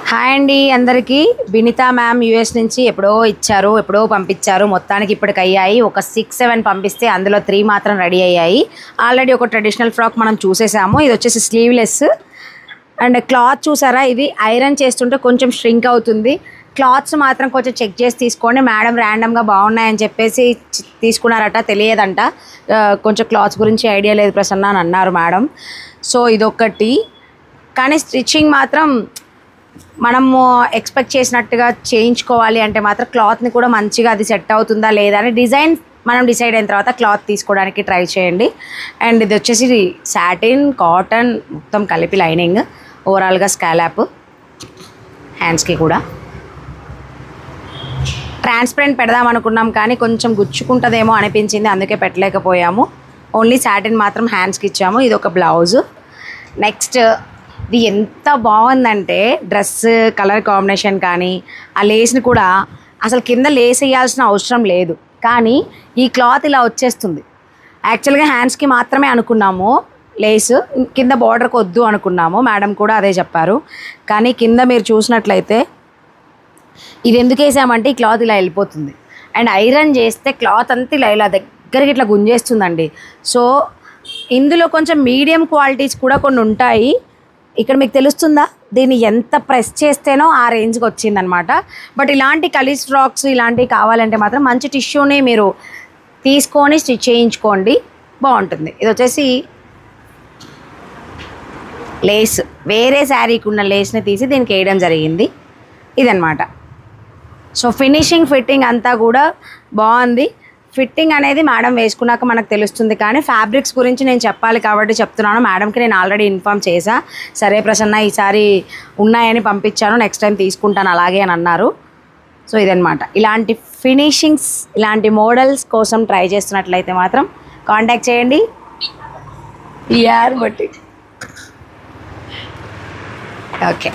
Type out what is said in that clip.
Hi అండి అందరికీ. Vinitha ma'am US నుంచి ఎప్పుడో పంపించారు. మొత్తానికి ఇప్పటికి అయ్యాయి. ఒక 6-7 పంపిస్తే అందులో 3 మాత్రం రెడీ అయ్యాయి. ఆల్రెడీ ఒక ట్రెడిషనల్ ఫ్రాక్ మనం చూసేసాము. ఇది వచ్చేసి స్లీవ్లెస్ అండ్ క్లాత్ చూసారా, ఇది ఐరన్ చేస్తుంటే కొంచెం ష్రింక్ అవుతుంది. క్లాత్స్ మాత్రం కొంచెం చెక్ చేసి తీసుకోండి. మేడం ర్యాండమ్గా బాగున్నాయని చెప్పేసి తీసుకున్నారట, తెలియదంట. కొంచెం క్లాత్స్ గురించి ఐడియా లేదు ప్రసన్న అని అన్నారు మేడం. సో ఇదొకటి. కానీ స్టిచ్చింగ్ మాత్రం మనము ఎక్స్పెక్ట్ చేసినట్టుగా చేయించుకోవాలి అంటే మాత్రం క్లాత్ని కూడా మంచిగా అది సెట్ అవుతుందా లేదా అని డిజైన్ మనం డిసైడ్ అయిన తర్వాత క్లాత్ తీసుకోవడానికి ట్రై చేయండి. అండ్ ఇది వచ్చేసి సాటిన్ కాటన్ మొత్తం కలిపి లైనింగ్, ఓవరాల్గా స్కాలాప్, హ్యాండ్స్కి కూడా ట్రాన్స్పరెంట్ పెడదాం అనుకున్నాం కానీ కొంచెం గుచ్చుకుంటుందేమో అనిపించింది, అందుకే పెట్టలేకపోయాము. ఓన్లీ సాటిన్ మాత్రం హ్యాండ్స్కి ఇచ్చాము. ఇది ఒక బ్లౌజ్. నెక్స్ట్ ఇది ఎంత బాగుందంటే డ్రెస్ కలర్ కాంబినేషన్ కానీ ఆ లేస్ని కూడా అసలు కింద లేస్ వేయాల్సిన అవసరం లేదు, కానీ ఈ క్లాత్ ఇలా వచ్చేస్తుంది. యాక్చువల్గా హ్యాండ్స్కి మాత్రమే అనుకున్నాము లేస్, కింద బార్డర్కి వద్దు అనుకున్నాము. మేడం కూడా అదే చెప్పారు. కానీ కింద మీరు చూసినట్లయితే ఇది ఎందుకు వేసామంటే ఈ క్లాత్ ఇలా వెళ్ళిపోతుంది అండ్ ఐరన్ చేస్తే క్లాత్ అంతా ఇలా దగ్గరికి ఇట్లా గుంజేస్తుందండి. సో ఇందులో కొంచెం మీడియం క్వాలిటీస్ కూడా కొన్ని ఉంటాయి. ఇక్కడ మీకు తెలుస్తుందా, దీన్ని ఎంత ప్రెస్ చేస్తేనో ఆ రేంజ్కి వచ్చిందనమాట. బట్ ఇలాంటి కలీస్ ఫ్రాక్స్ ఇలాంటివి కావాలంటే మాత్రం మంచి టిష్యూని మీరు తీసుకొని స్టిచ్ చేయించుకోండి, బాగుంటుంది. ఇది వచ్చేసి లేస్, వేరే శారీకి ఉన్న లేస్ని తీసి దీనికి వేయడం జరిగింది. ఇదనమాట. సో ఫిట్టింగ్ అంతా కూడా బాగుంది. ఫిట్టింగ్ అనేది మేడం వేసుకున్నాక మనకు తెలుస్తుంది, కానీ ఫ్యాబ్రిక్స్ గురించి నేను చెప్పాలి కాబట్టి చెప్తున్నాను. మేడంకి నేను ఆల్రెడీ ఇన్ఫామ్ చేశా, సరే ప్రసన్న ఈసారి ఉన్నాయని పంపించాను, నెక్స్ట్ టైం తీసుకుంటాను అలాగే అని అన్నారు. సో ఇదనమాట. ఇలాంటి ఫినిషింగ్స్ ఇలాంటి మోడల్స్ కోసం ట్రై చేస్తున్నట్లయితే మాత్రం కాంటాక్ట్ చేయండి. బట్టి ఓకే.